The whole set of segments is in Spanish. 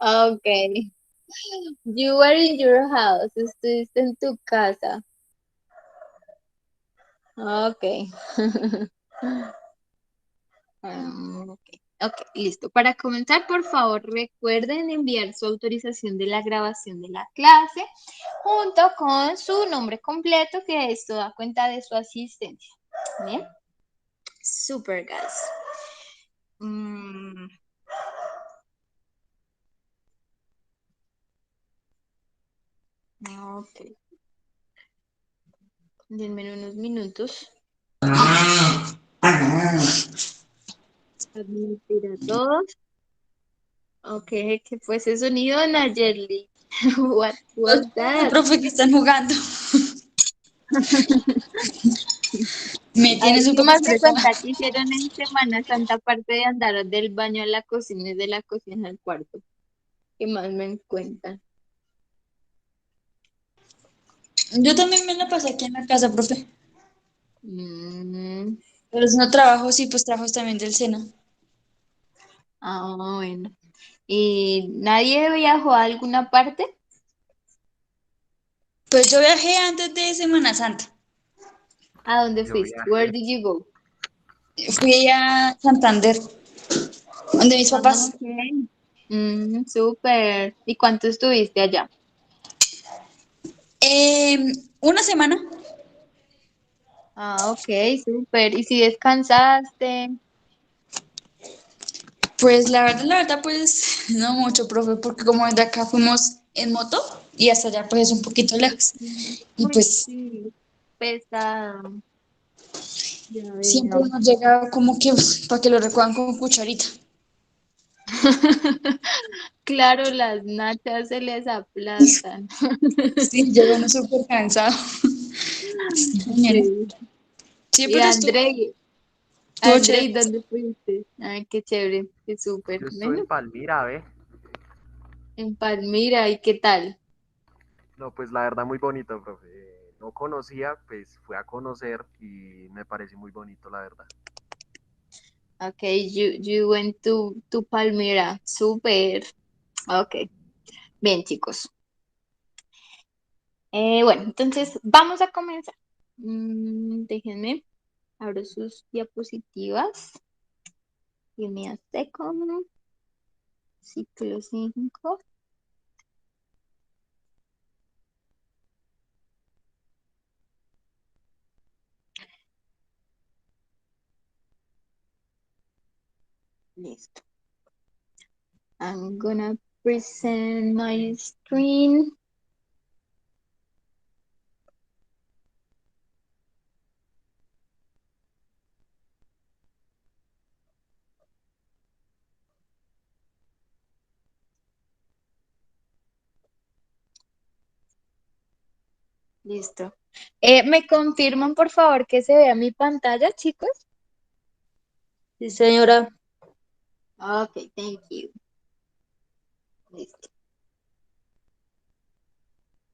Okay. You were in your house. Estuviste en tu casa. Okay. Ok, ok, listo. Para comenzar, por favor, recuerden enviar su autorización de la grabación de la clase junto con su nombre completo, que esto da cuenta de su asistencia. Bien, super, guys. Mm, ok, denme unos minutos. Admitir a todos. Ok, ¿qué fue ese sonido, Nayeli? What Los was that? profe que están jugando. Me A tiene ver, ¿qué súper más me estresada. cuenta? ¿Qué hicieron en Semana Santa aparte de andar del baño a la cocina y de la cocina al cuarto? ¿Qué más me cuentan? Yo también me la pasé aquí en la casa, profe. Mm, Pero si no trabajo, sí, pues trabajos también del SENA. bueno. ¿Y nadie viajó a alguna parte? Pues yo viajé antes de Semana Santa. ¿A dónde Yo fuiste? Where viajé. did you go? Fui a Santander, donde mis Ah, papás. ok. Súper. ¿Y cuánto estuviste allá? Una semana. Ah, ok, súper. ¿Y si descansaste? Pues la verdad, pues no mucho, profe, porque como desde acá fuimos en moto y hasta allá pues es un poquito lejos. Y Uy, pues sí, pesado. Ya siempre veo. uno llega como que para que lo recuerdan con cucharita. Claro, las nachas se les aplastan. Sí, llega uno súper cansado. Sí, señora. Sí. Sí, Y pero estuvo, estuvo chévere. Andrei, ¿dónde fuiste? Ay, qué chévere, qué súper. Yo estuve Bueno, en Palmira, ¿ve? en Palmira, ¿y qué tal? No, pues la verdad muy bonito, profe. No conocía, pues fui a conocer y me pareció muy bonito, la verdad. Okay, you went to Palmira. Súper. Ok, bien, chicos. Bueno, entonces vamos a comenzar. Déjenme, abro sus diapositivas. Give me a second. Ciclo 5. Listo. I'm gonna present my screen. Listo. ¿Me confirman, por favor, que se vea mi pantalla, chicos? Sí, señora. Ok, thank you. Listo.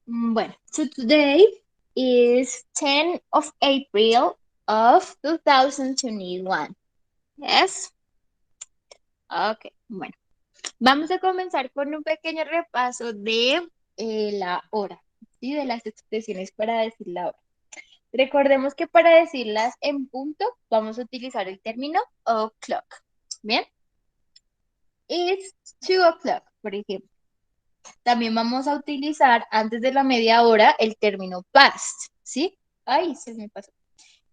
Bueno, so today is 10 of April of 2021. Yes? Ok, bueno. Vamos a comenzar con un pequeño repaso de la hora, ¿sí? De las expresiones para decir la hora. Recordemos que para decirlas en punto vamos a utilizar el término o'clock. ¿Bien? It's 2 o'clock, por ejemplo. También vamos a utilizar antes de la media hora el término past, ¿sí? Ay, se me pasó.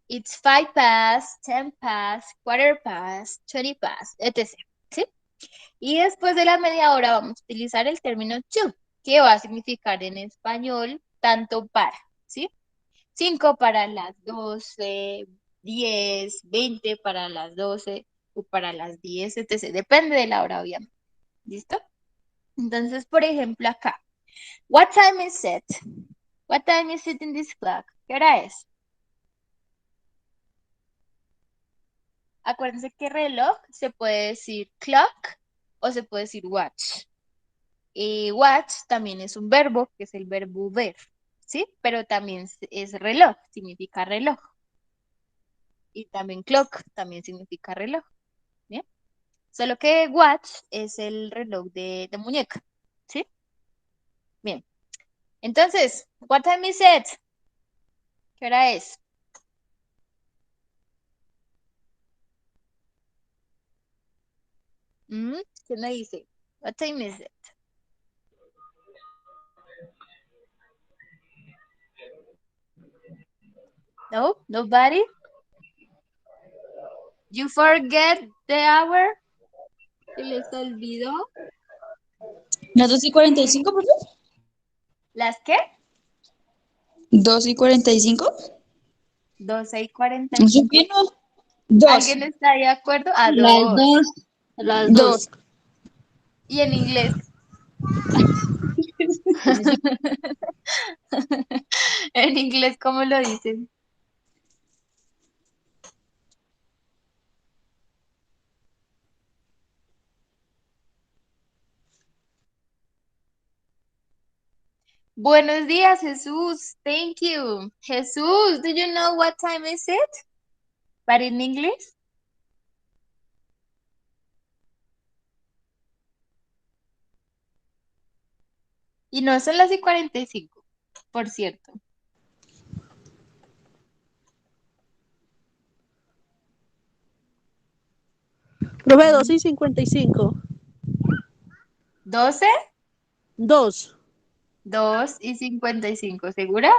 It's 5 past, 10 past, quarter past, 20 past, etc. ¿Sí? Y después de la media hora vamos a utilizar el término to, que va a significar en español tanto para, ¿sí? 5 para las 12, 10, 20 para las 12 o para las 10, etc. Depende de la hora, obviamente. ¿Listo? Entonces, por ejemplo, acá. What time is it? What time is it in this clock? ¿Qué hora es? Acuérdense que reloj se puede decir clock o se puede decir watch. Y watch también es un verbo, que es el verbo ver, ¿sí? Pero también es reloj, significa reloj. Y también clock también significa reloj, ¿bien? Solo que watch es el reloj de muñeca, ¿sí? Bien. Entonces, what time is it? ¿Qué hora es? ¿Qué me dice? What time is it? No, nobody. You forget the hour. ¿Se les olvidó? ¿Las 2:45, profe? ¿Las qué? 2:45. 12:45. Bien, ¿no? Dos. ¿Alguien está de acuerdo? A Las dos. dos, las Dos. dos. ¿Y en inglés? En inglés, ¿cómo lo dicen? Buenos días, Jesús. Thank you. Jesús, do you know what time is it? But in English? Y no son las y 45, por cierto. Profe, 2:55. 12, 2. 2:55, ¿segura?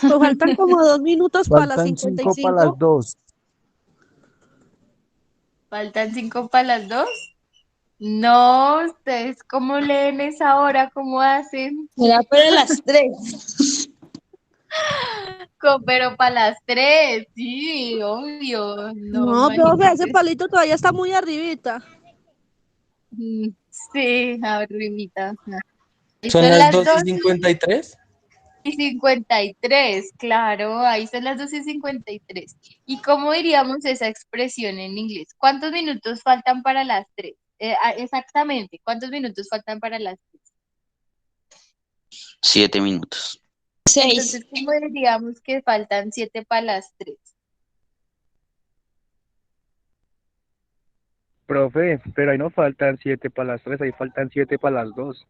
Pues faltan como 2 minutos para las Faltan 5 para las 55. 2. ¿Faltan 5 para las 2? No, ustedes cómo leen esa hora, cómo hacen. Será para las 3. Pero para las 3, sí, obvio. No, No, profe, ese imagínate. palito todavía está muy arribita. Sí, arribita. Ahí ¿Son son las las 2:53? 2:53, claro, ahí son las 2:53. ¿Y cómo diríamos esa expresión en inglés? ¿Cuántos minutos faltan para las 3? Exactamente, ¿cuántos minutos faltan para las 3? 7 minutos. 6. Entonces, ¿cómo diríamos que faltan 7 para las 3? Profe, pero ahí no faltan 7 para las 3, ahí faltan 7 para las 2.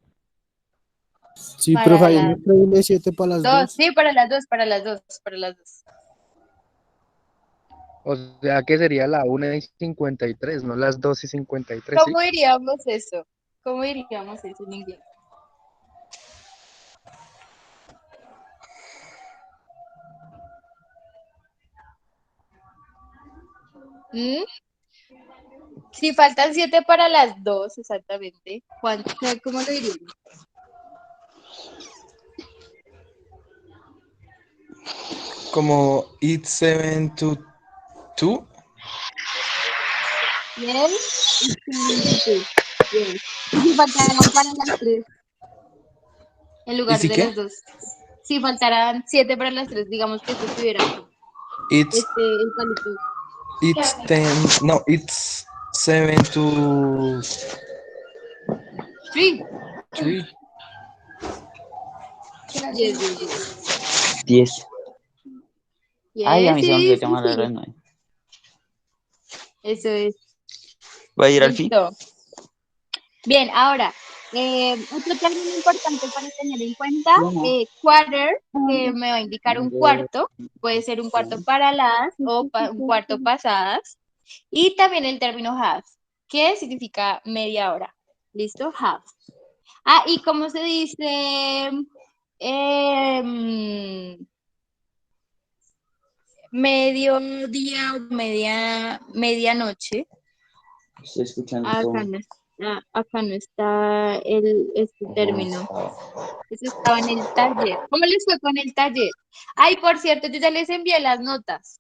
Sí, profe, Para ahí las me escribe 7 para las 2, 2. sí, para las 2, para las 2, para las 2. O sea que sería la 1:53, no las 2:53, ¿sí? ¿Cómo diríamos eso? ¿Cómo diríamos eso en inglés? ¿Mm? Si faltan 7 para las 2, exactamente. ¿Cómo lo diríamos? Como it's 7 to 2. Yes, it's 72. Yes. Y si faltaran para las 3, en ¿Y lugar sí de las qué? 2. Si faltaran 7 para las 3, digamos que esto estuviera aquí. It's El palito. it's 10. No, it's 7 to 3. 3. Yes, yes, yes. 10. Ay, a Yes, mí se me olvidó sí, sí, llamar a las sí. 9. Eso es. ¿Va a ir al fin? Listo. Bien, ahora, otro término importante para tener en cuenta, quarter, que me va a indicar un cuarto, puede ser un cuarto para las o un cuarto pasadas, y también el término half, que significa media hora. ¿Listo? Half. Ah, y cómo se dice mediodía o medianoche. Estoy escuchando Acá todo. no está, acá no está este término. Eso estaba en el taller. ¿Cómo les fue con el taller? Ay, por cierto, yo ya les envié las notas.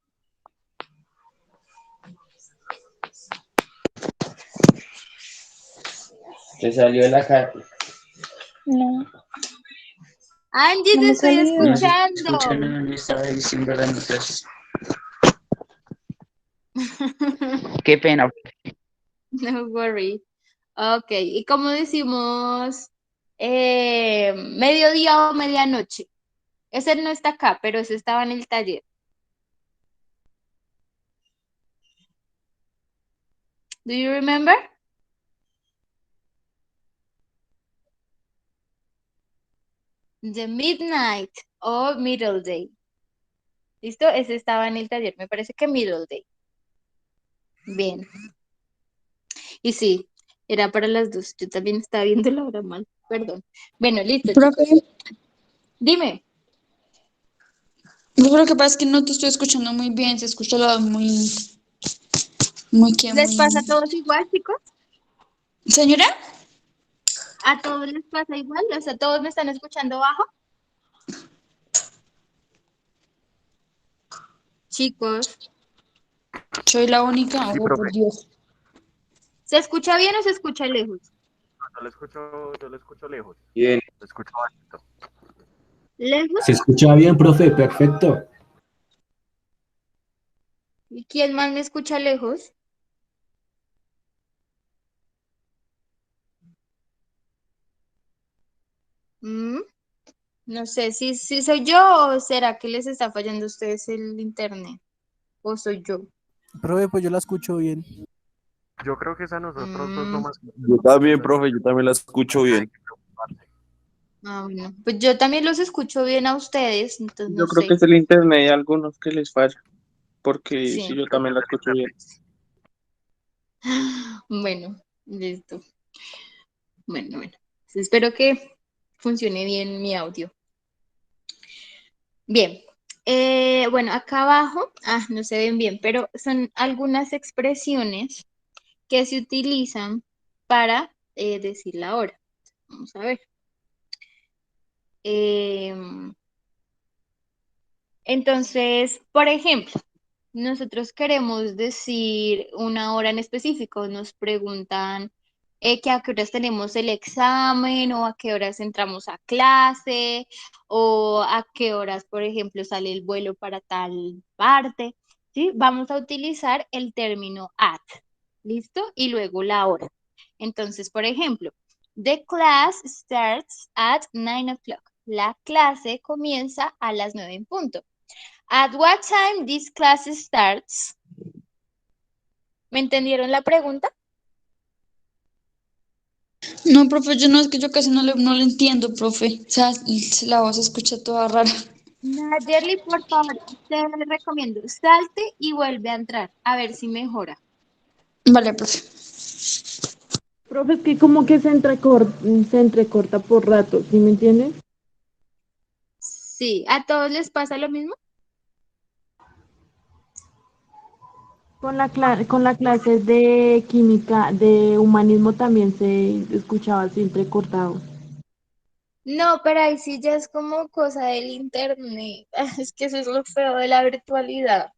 ¿Te salió la carta? No, Angie, no te me estoy salió. No se escuchando. escucha nada, no estaba diciendo las notas. Qué pena. No worry. Ok, ¿y cómo decimos mediodía o medianoche? Ese no está acá, pero ese estaba en el taller. Do you remember? The midnight o middle day. ¿Listo? Ese estaba en el taller. Me parece que middle day. Bien. Y sí, era para las dos. Yo también estaba viendo la hora mal. Perdón. Bueno, listo, Profe, chicos. Dime. lo que pasa es que no te estoy escuchando muy bien, se escucha la voz muy que ¿Les pasa a muy... todos igual, chicos? ¿Señora? ¿A todos les pasa igual? O sea, ¿todos me están escuchando bajo? Chicos, Soy la única, Sí, oh por profe. Dios. ¿se escucha bien o se escucha lejos? Yo lo escucho lejos. Bien. Lo escucho bajito. ¿Lejos? Se escucha bien, profe, perfecto. ¿Y quién más me escucha lejos? Mm, No sé, si soy yo o será que les está fallando a ustedes el internet. ¿O soy yo? Profe, pues yo la escucho bien. Yo creo que es a nosotros dos Mm, nomás. Yo también, profe, yo también la escucho Hay bien. que preocuparse. bueno. Pues yo también los escucho bien a ustedes, entonces Yo no creo que sé. es el internet y algunos que les falla, porque Sí. sí, yo también la escucho bien. Bueno, listo. Bueno. Espero que funcione bien mi audio. Bien. Bueno, acá abajo, no se ven bien, pero son algunas expresiones que se utilizan para decir la hora. Vamos a ver. Entonces, por ejemplo, nosotros queremos decir una hora en específico. Nos preguntan que a qué horas tenemos el examen o a qué horas entramos a clase o a qué horas, por ejemplo, sale el vuelo para tal parte. ¿Sí? Vamos a utilizar el término at. ¿Listo? Y luego la hora. Entonces, por ejemplo, the class starts at 9 o'clock. La clase comienza a las 9 en punto. At what time this class starts? ¿Me entendieron la pregunta? No, profe, yo no, es que yo casi no le entiendo, profe. O sea, la voz se escucha toda rara. Nayeli, por favor, te recomiendo, salte y vuelve a entrar, a ver si mejora. Vale, profe. Profe, es que como que se entrecorta por rato, ¿sí me entiendes? Sí, ¿a todos les pasa lo mismo? Con la clase de química, de humanismo también se escuchaba así entrecortado. No, pero ahí sí ya es como cosa del internet. Es que eso es lo feo de la virtualidad.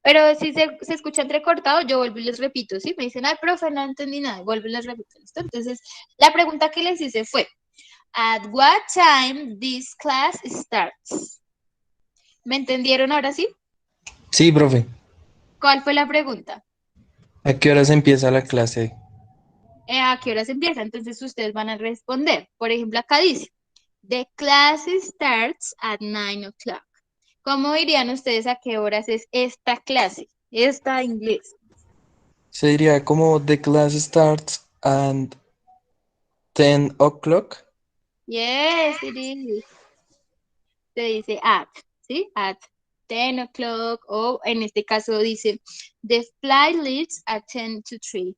Pero si se escucha entrecortado, yo vuelvo y les repito, ¿sí? Me dicen, ay, profe, no entendí nada, vuelvo y les repito, ¿listo? Entonces, la pregunta que les hice fue, ¿at what time this class starts? ¿Me entendieron ahora sí? Sí, profe. ¿Cuál fue la pregunta? ¿A qué horas empieza la clase? ¿A qué horas empieza? Entonces ustedes van a responder. Por ejemplo, acá dice, the class starts at 9 o'clock. ¿Cómo dirían ustedes a qué horas es esta clase? Esta inglés. Se diría como the class starts at 10 o'clock. Yes, it is. Se dice at, ¿sí? At 10 o'clock o en este caso dice the flight leaves at 10 to 3.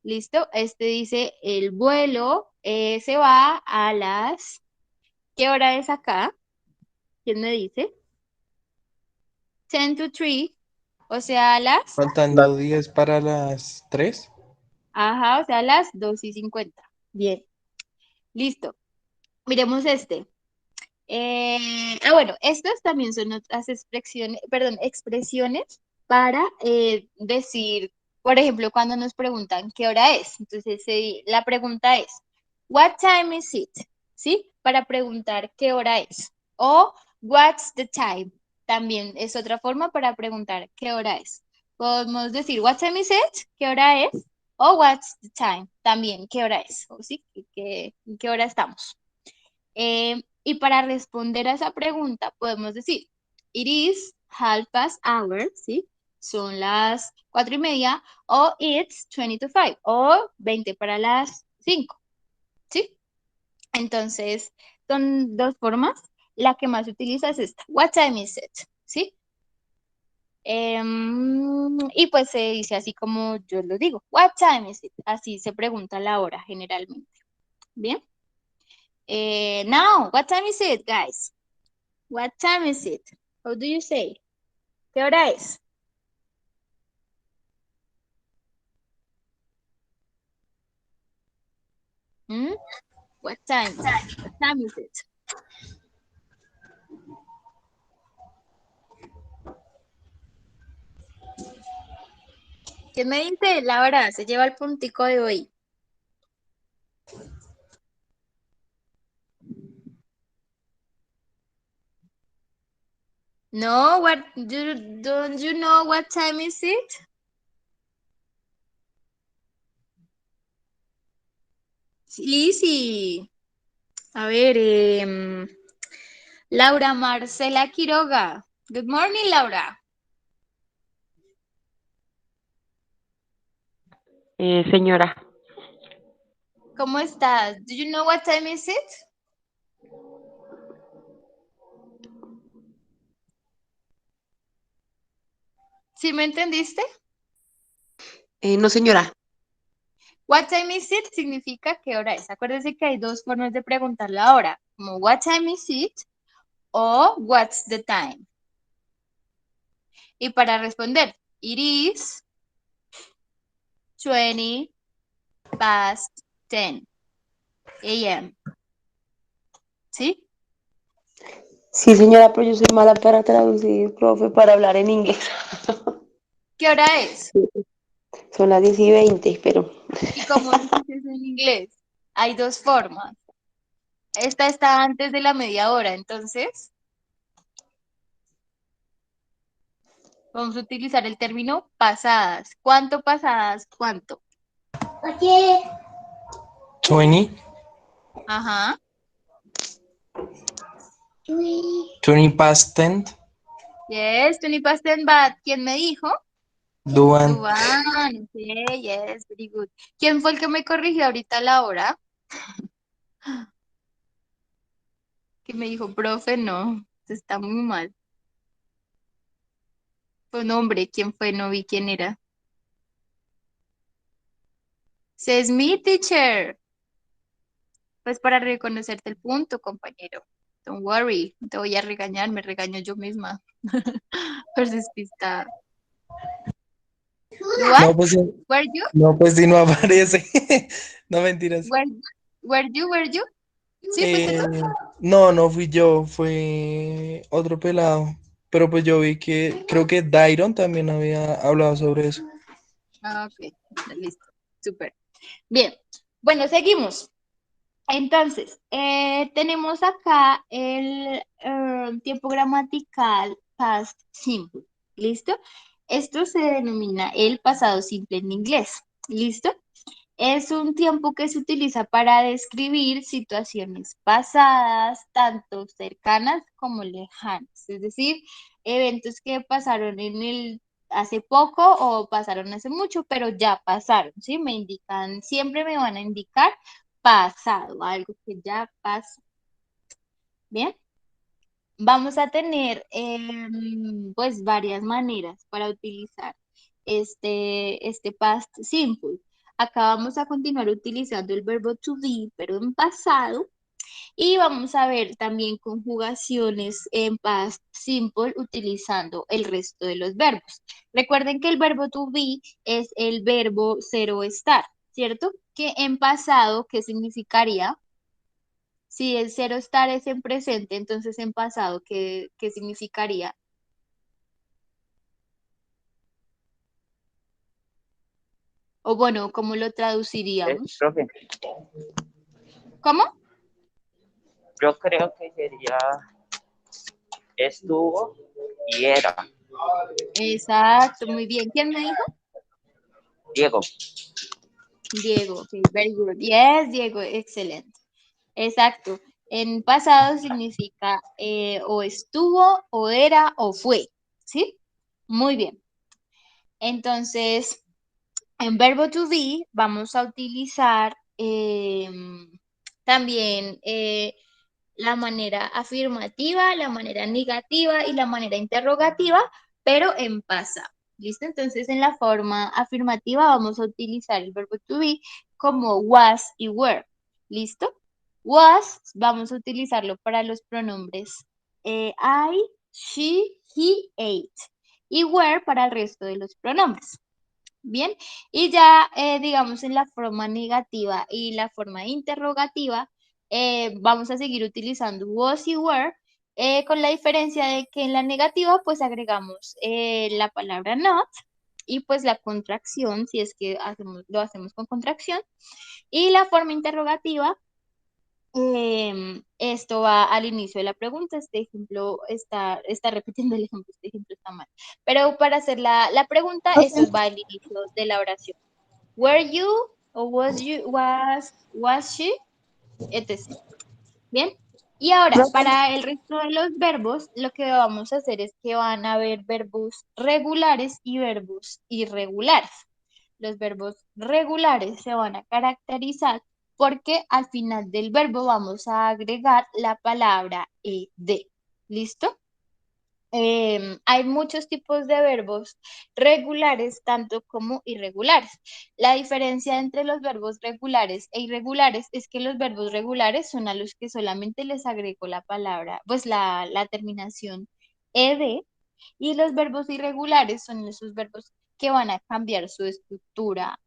¿Listo? Este dice el vuelo se va a las... ¿Qué hora es acá? ¿Quién me dice? 10 to 3, o sea, a las... Faltando 10 para las 3. Ajá, o sea, a las 2:50. Bien, listo. Miremos este. Bueno, estas también son otras expresiones para decir, por ejemplo, cuando nos preguntan qué hora es. Entonces, la pregunta es, what time is it? ¿Sí? Para preguntar qué hora es. O, what's the time? También es otra forma para preguntar qué hora es. Podemos decir, what time is it? ¿Qué hora es? O, what's the time? También, ¿qué hora es? O sí, ¿qué hora estamos? Y para responder a esa pregunta podemos decir, it is 1/2 past hour, ¿sí? son las 4:30, o it's 20 to 5, o 20 para las 5, ¿sí? Entonces, son dos formas. La que más se utiliza es esta. What time is it? ¿Sí? Y pues se dice así como yo lo digo. What time is it? Así se pregunta la hora generalmente. ¿Bien? Now, what time is it, guys? What time is it? How do you say? ¿Qué hora es? ¿Mm? What time? What time is it? ¿Quién me dice la hora? Se lleva el puntico de hoy. No, don't you know what time is it? Sí. A ver, Laura Marcela Quiroga. Good morning, Laura. Señora, ¿Cómo estás? Do you know what time is it? ¿Sí me entendiste? no señora, What time is it significa qué hora es. Acuérdense que hay dos formas de preguntar la hora, como what time is it o what's the time. Y para responder, it is 20 past 10 a.m. ¿Sí? sí señora, pero yo soy mala para traducir, profe, para hablar en inglés. ¿Qué hora es? Son las 10:20, pero ¿Y cómo dices eso en inglés? Hay dos formas. Esta está antes de la media hora, entonces vamos a utilizar el término pasadas. ¿Cuánto pasadas? ¿Cuánto? 20, Ajá. 20 past 10, Yes, 20 past 10, but ¿quién me dijo? Duan. Duan. Sí, yes, very good. ¿Quién fue el que me corrigió ahorita la hora? Que me dijo, profe, no, está muy mal. Fue un hombre, ¿quién fue? No vi quién era. Says me, teacher. Pues para reconocerte el punto, compañero. Don't worry, no te voy a regañar, me regaño yo misma. Por despistada. Duan, No, pues, were you? no, pues si no aparece. No, mentiras. Were you? ¿Sí, fuiste tú? No fui yo, fue otro pelado. Pero pues yo vi que, creo que Dairon también había hablado sobre eso. Ah, ok, listo, súper. Bien, bueno, seguimos. Entonces, tenemos acá el tiempo gramatical past simple. ¿Listo? Esto se denomina el pasado simple en inglés. ¿Listo? Es un tiempo que se utiliza para describir situaciones pasadas, tanto cercanas como lejanas. Es decir, eventos que pasaron hace poco o pasaron hace mucho, pero ya pasaron, ¿sí? Me indican, siempre me van a indicar pasado, algo que ya pasó. Bien, vamos a tener pues varias maneras para utilizar este past simple. Acá vamos a continuar utilizando el verbo to be, pero en pasado. Y vamos a ver también conjugaciones en past simple utilizando el resto de los verbos. Recuerden que el verbo to be es el verbo ser o estar, ¿cierto? Que en pasado, ¿qué significaría? Si el ser o estar es en presente, entonces en pasado, ¿qué significaría? O bueno, ¿cómo lo traduciríamos? Profe, ¿Cómo? yo creo que sería estuvo y era. Exacto, muy bien. ¿Quién me dijo? Diego, Diego, ok, very good. Yes, Diego, excelente. Exacto. En pasado significa o estuvo, o era, o fue. ¿Sí? Muy bien. Entonces, en verbo to be vamos a utilizar también la manera afirmativa, la manera negativa y la manera interrogativa, pero en pasado. ¿Listo? Entonces, en la forma afirmativa vamos a utilizar el verbo to be como was y were. ¿Listo? Was vamos a utilizarlo para los pronombres I, she, he, it. Y were para el resto de los pronombres. Bien, y ya digamos en la forma negativa y la forma interrogativa, vamos a seguir utilizando was y were, con la diferencia de que en la negativa pues agregamos la palabra not y pues la contracción, si es que lo hacemos con contracción, y la forma interrogativa. Esto va al inicio de la pregunta. Este ejemplo está repitiendo el ejemplo, este ejemplo está mal. Pero para hacer la pregunta, esto va al inicio de la oración. Were you, o was she, etc. Bien. Y ahora, para el resto de los verbos, lo que vamos a hacer es que van a haber verbos regulares y verbos irregulares. Los verbos regulares se van a caracterizar porque al final del verbo vamos a agregar la palabra ed. ¿Listo? Hay muchos tipos de verbos regulares, tanto como irregulares. La diferencia entre los verbos regulares e irregulares es que los verbos regulares son a los que solamente les agrego la palabra, pues la terminación ed, y los verbos irregulares son esos verbos que van a cambiar su estructura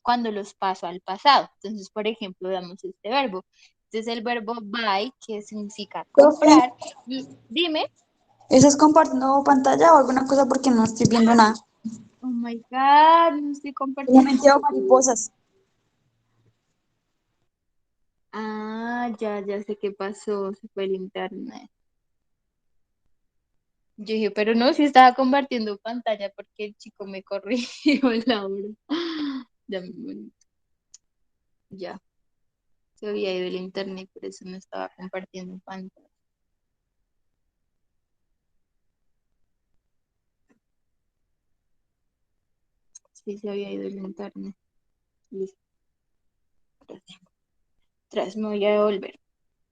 cuando los paso al pasado. Entonces, por ejemplo, veamos este verbo. Este es el verbo buy, que significa comprar. Y dime. ¿Estás compartiendo pantalla o alguna cosa porque no estoy viendo nada? Oh my God, no estoy compartiendo. Solamente veo mariposas. Ah, ya sé qué pasó, se fue el internet. Yo dije, pero no, si estaba compartiendo pantalla porque el chico me corrigió la hora. Dame un momento. Ya, se había ido el internet, por eso no estaba compartiendo pantalla. Sí, se había ido el internet. Listo. Gracias. Me voy a devolver.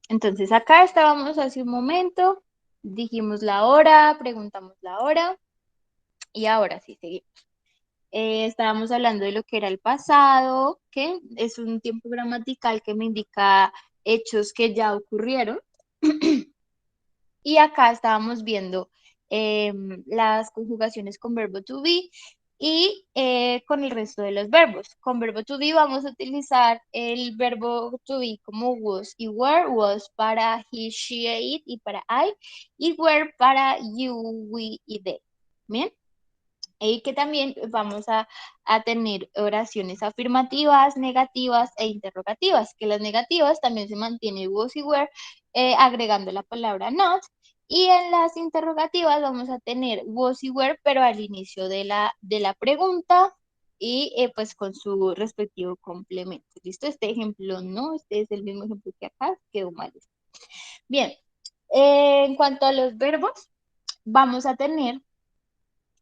Entonces, acá estábamos hace un momento, dijimos la hora, preguntamos la hora, y ahora sí seguimos. Estábamos hablando de lo que era el pasado, que es un tiempo gramatical que me indica hechos que ya ocurrieron. Y acá estábamos viendo las conjugaciones con verbo to be y con el resto de los verbos. Con verbo to be vamos a utilizar el verbo to be como was y were. Was para he, she, it y para I, y were para you, we y they. Bien. Y que también vamos a tener oraciones afirmativas, negativas e interrogativas, que las negativas también se mantiene was y were, agregando la palabra not, y en las interrogativas vamos a tener was y were, pero al inicio de la pregunta y pues con su respectivo complemento. ¿Listo? Este ejemplo no, este es el mismo ejemplo que acá, quedó mal. Bien, en cuanto a los verbos, vamos a tener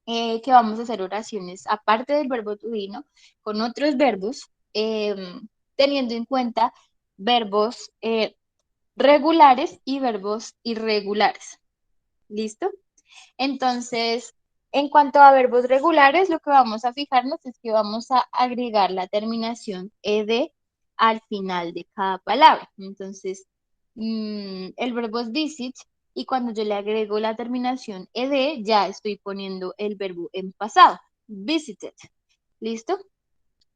que vamos a hacer oraciones aparte del verbo to be, ¿no? Con otros verbos, teniendo en cuenta verbos regulares y verbos irregulares. ¿Listo? Entonces, en cuanto a verbos regulares, lo que vamos a fijarnos es que vamos a agregar la terminación ed al final de cada palabra. Entonces, el verbo es visit, y cuando yo le agrego la terminación ed, ya estoy poniendo el verbo en pasado. Visited. ¿Listo?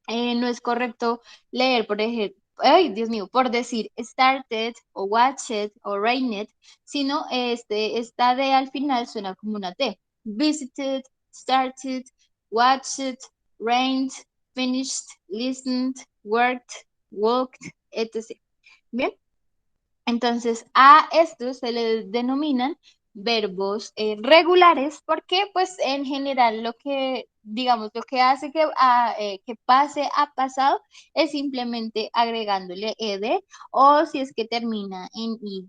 No es correcto leer, por ejemplo, ay, Dios mío, por decir started o watched o rained, sino esta D al final suena como una T. Visited, started, watched, rained, finished, listened, worked, walked, etc. Bien. Entonces, a estos se les denominan verbos regulares porque, pues, en general lo que, digamos, lo que hace que pase a pasado es simplemente agregándole ed, o si es que termina en y,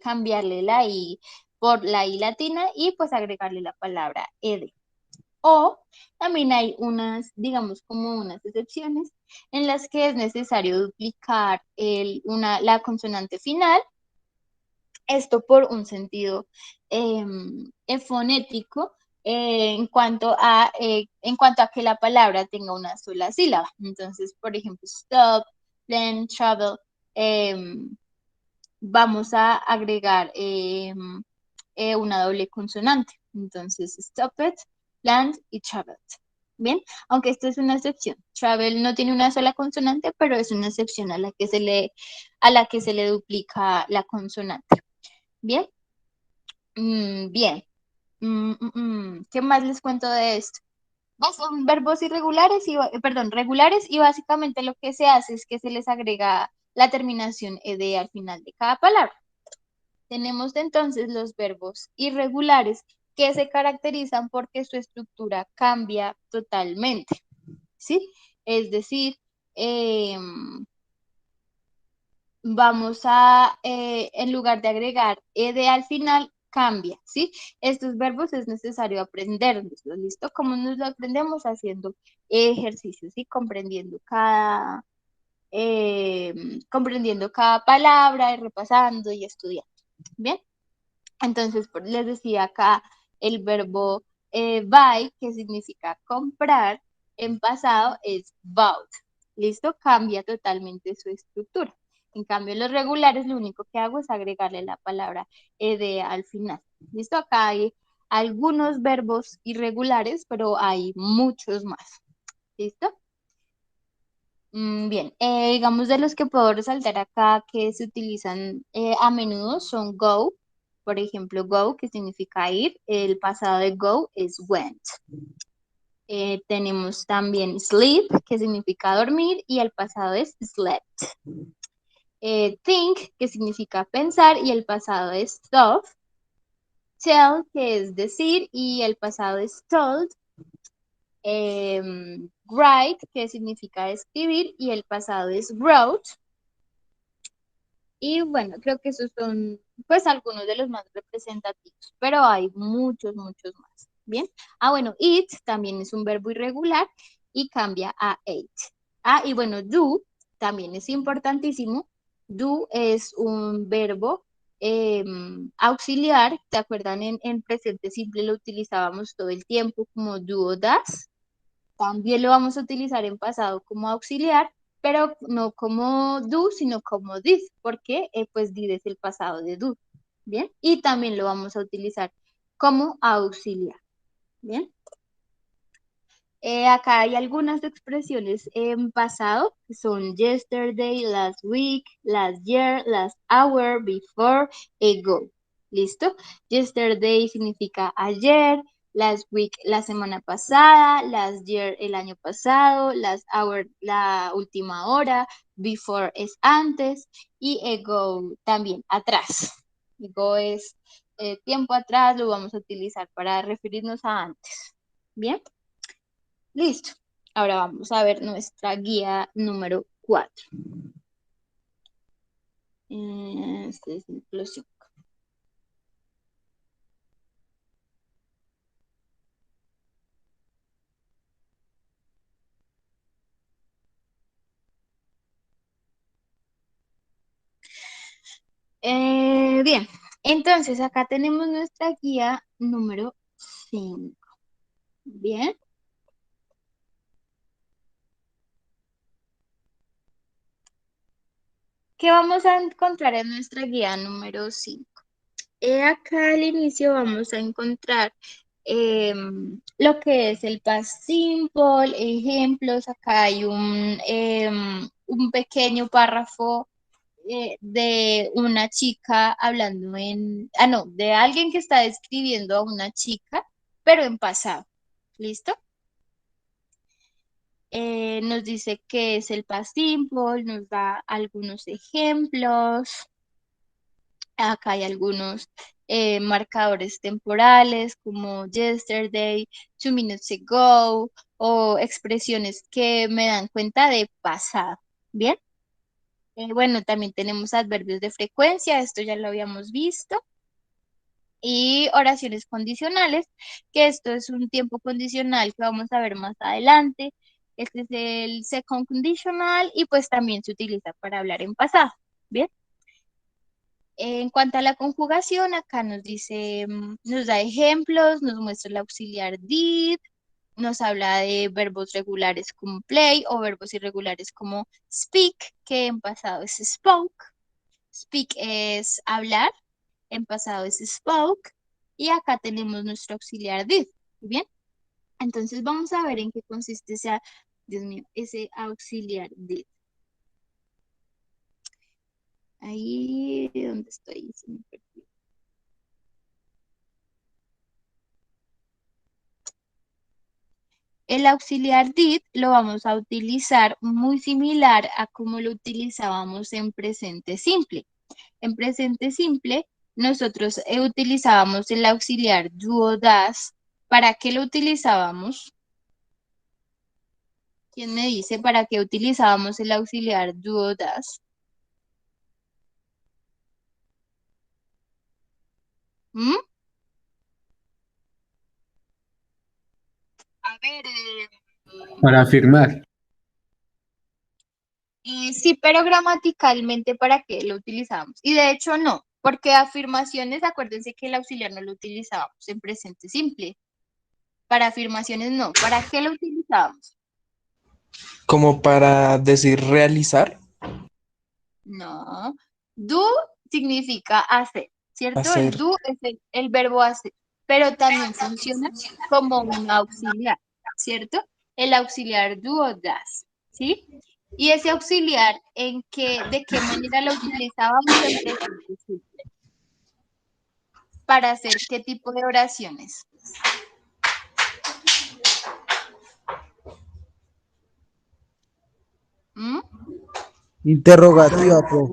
cambiarle la i por la i latina y pues agregarle la palabra ed. O también hay unas, digamos, como unas excepciones en las que es necesario duplicar la consonante final, esto por un sentido fonético, en cuanto a que la palabra tenga una sola sílaba. Entonces, por ejemplo, stop, plan, travel, vamos a agregar una doble consonante. Entonces, stop it, land y travel. Bien, aunque esto es una excepción. Travel no tiene una sola consonante, pero es una excepción a la que se le duplica la consonante. Bien. Bien. ¿Qué más les cuento de esto? Son verbos irregulares regulares, y básicamente lo que se hace es que se les agrega la terminación ed al final de cada palabra. Tenemos entonces los verbos irregulares que se caracterizan porque su estructura cambia totalmente, ¿sí? Es decir, en lugar de agregar ed al final, cambia, ¿sí? Estos verbos es necesario aprenderlos, ¿listo? ¿Cómo nos lo aprendemos? Haciendo ejercicios, ¿sí? Comprendiendo cada palabra y repasando y estudiando, ¿bien? Entonces, les decía acá el verbo buy, que significa comprar, en pasado es bought. ¿Listo? Cambia totalmente su estructura. En cambio, los regulares lo único que hago es agregarle la palabra ed al final. ¿Listo? Acá hay algunos verbos irregulares, pero hay muchos más. ¿Listo? Bien, digamos de los que puedo resaltar acá que se utilizan a menudo son go, por ejemplo, go, que significa ir, el pasado de go es went. Tenemos también sleep, que significa dormir, y el pasado es slept. Think, que significa pensar, y el pasado es thought. Tell, que es decir, y el pasado es told. Write, que significa escribir, y el pasado es wrote. Y bueno, creo que esos son pues algunos de los más representativos, pero hay muchos, muchos más. Bien. Bueno, eat también es un verbo irregular y cambia a ate. Y bueno, do también es importantísimo. Do es un verbo auxiliar. ¿Te acuerdan? En presente simple lo utilizábamos todo el tiempo como do o das. También lo vamos a utilizar en pasado como auxiliar, pero no como do, sino como did, porque pues did es el pasado de do, ¿bien? Y también lo vamos a utilizar como auxiliar, ¿bien? Acá hay algunas expresiones en pasado, que son yesterday, last week, last year, last hour, before, ago. ¿Listo? Yesterday significa ayer, last week la semana pasada, last year el año pasado, last hour la última hora, before es antes y ago también atrás. Ago es tiempo atrás, lo vamos a utilizar para referirnos a antes. ¿Bien? Listo. Ahora vamos a ver nuestra guía número 4. Este es inclusión. Bien, entonces acá tenemos nuestra guía número 5. Bien. ¿Qué vamos a encontrar en nuestra guía número 5? Acá al inicio vamos a encontrar lo que es el past simple, ejemplos. Acá hay un pequeño párrafo de una chica hablando de alguien que está describiendo a una chica, pero en pasado. ¿Listo? Nos dice que es el past simple, nos da algunos ejemplos. Acá hay algunos marcadores temporales como yesterday, 2 minutes ago, o expresiones que me dan cuenta de pasado. ¿Bien? Bueno, también tenemos adverbios de frecuencia, esto ya lo habíamos visto. Y oraciones condicionales, que esto es un tiempo condicional que vamos a ver más adelante. Este es el second conditional y pues también se utiliza para hablar en pasado. Bien. En cuanto a la conjugación, acá nos dice, nos da ejemplos, nos muestra el auxiliar did, nos habla de verbos regulares como play o verbos irregulares como speak, que en pasado es spoke. Speak es hablar, en pasado es spoke, y acá tenemos nuestro auxiliar did. ¿Bien? Entonces vamos a ver en qué consiste ese, Dios mío, ese auxiliar did. Ahí, ¿dónde estoy? Se me perdió. El auxiliar did lo vamos a utilizar muy similar a como lo utilizábamos en presente simple. En presente simple, nosotros utilizábamos el auxiliar do o das. ¿Para qué lo utilizábamos? ¿Quién me dice para qué utilizábamos el auxiliar do o das? ¿Mm? A ver, Para afirmar. sí, pero gramaticalmente, ¿para qué lo utilizábamos? Y de hecho no, porque afirmaciones, acuérdense que el auxiliar no lo utilizábamos en presente simple. Para afirmaciones no. ¿Para qué lo utilizábamos? Como para decir realizar, No. Do significa hacer, ¿cierto? El hacer. do es el verbo hacer, pero también funciona como un auxiliar, ¿cierto? El auxiliar do o das, ¿sí? Y ese auxiliar, ¿de qué manera lo utilizábamos en presente simple? ¿Para hacer qué tipo de oraciones? ¿Mm? Interrogativa, profe.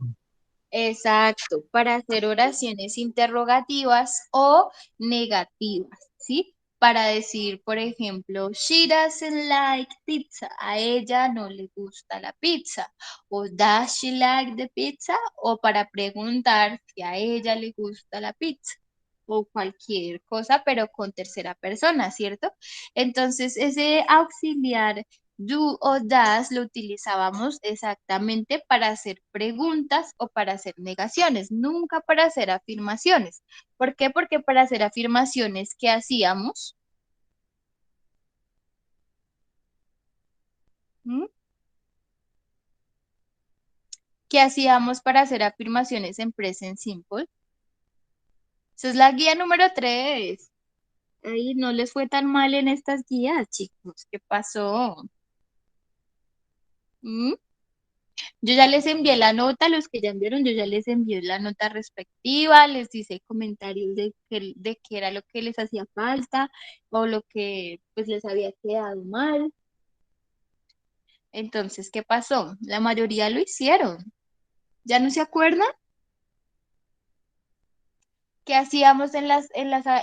Exacto, para hacer oraciones interrogativas o negativas, ¿sí? Para decir, por ejemplo, she doesn't like pizza, a ella no le gusta la pizza, o does she like the pizza, o para preguntar si a ella le gusta la pizza, o cualquier cosa, pero con tercera persona, ¿cierto? Entonces, ese auxiliar do o das lo utilizábamos exactamente para hacer preguntas o para hacer negaciones, nunca para hacer afirmaciones. ¿Por qué? Porque para hacer afirmaciones, ¿qué hacíamos? ¿Mm? ¿Qué hacíamos para hacer afirmaciones en present simple? Esa es la guía número 3. Ay, no les fue tan mal en estas guías, chicos. ¿Qué pasó? ¿Mm? Yo ya les envié la nota, los que ya enviaron, yo ya les envié la nota respectiva, les hice comentarios de qué era lo que les hacía falta o lo que pues les había quedado mal. Entonces, ¿qué pasó? La mayoría lo hicieron. ¿Ya no se acuerdan? ¿Qué hacíamos en las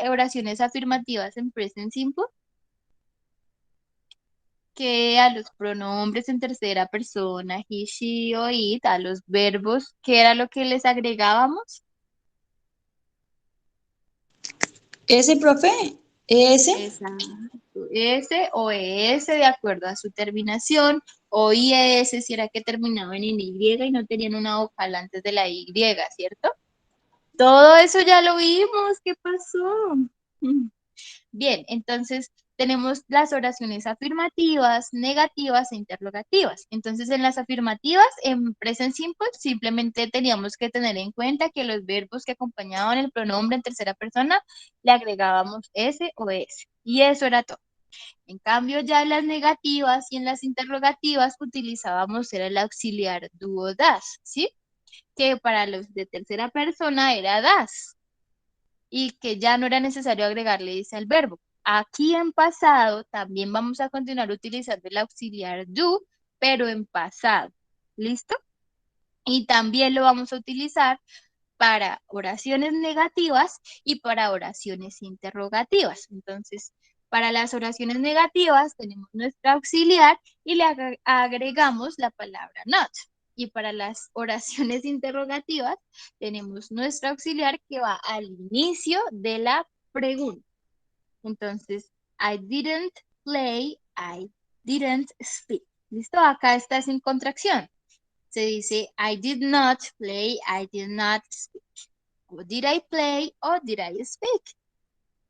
oraciones afirmativas en present simple? Que a los pronombres en tercera persona, he, she o it, a los verbos, ¿qué era lo que les agregábamos? Ese, profe, ese. Exacto. S o ES de acuerdo a su terminación, o IES si era que terminaban en Y y no tenían una vocal antes de la Y, ¿cierto? Todo eso ya lo vimos, ¿qué pasó? Bien, entonces tenemos las oraciones afirmativas, negativas e interrogativas. Entonces, en las afirmativas, en present simple, simplemente teníamos que tener en cuenta que los verbos que acompañaban el pronombre en tercera persona le agregábamos S o S. Y eso era todo. En cambio, ya en las negativas y en las interrogativas utilizábamos era el auxiliar do o das, ¿sí? Que para los de tercera persona era das y que ya no era necesario agregarle ese al verbo. Aquí en pasado también vamos a continuar utilizando el auxiliar do, pero en pasado. ¿Listo? Y también lo vamos a utilizar para oraciones negativas y para oraciones interrogativas. Entonces, para las oraciones negativas tenemos nuestro auxiliar y le agregamos la palabra not. Y para las oraciones interrogativas tenemos nuestro auxiliar que va al inicio de la pregunta. Entonces, I didn't play, I didn't speak. ¿Listo? Acá está sin contracción. Se dice I did not play, I did not speak. O did I play o did I speak.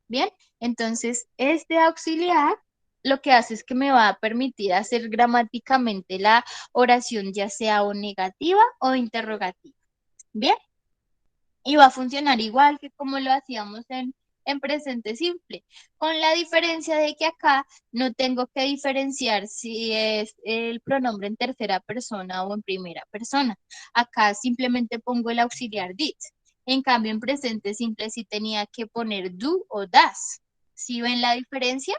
Bien, entonces este auxiliar lo que hace es que me va a permitir hacer gramáticamente la oración ya sea o negativa o interrogativa. Bien, y va a funcionar igual que como lo hacíamos en presente simple, con la diferencia de que acá no tengo que diferenciar si es el pronombre en tercera persona o en primera persona. Acá simplemente pongo el auxiliar did. En cambio, en presente simple sí tenía que poner do o does. ¿Sí ven la diferencia?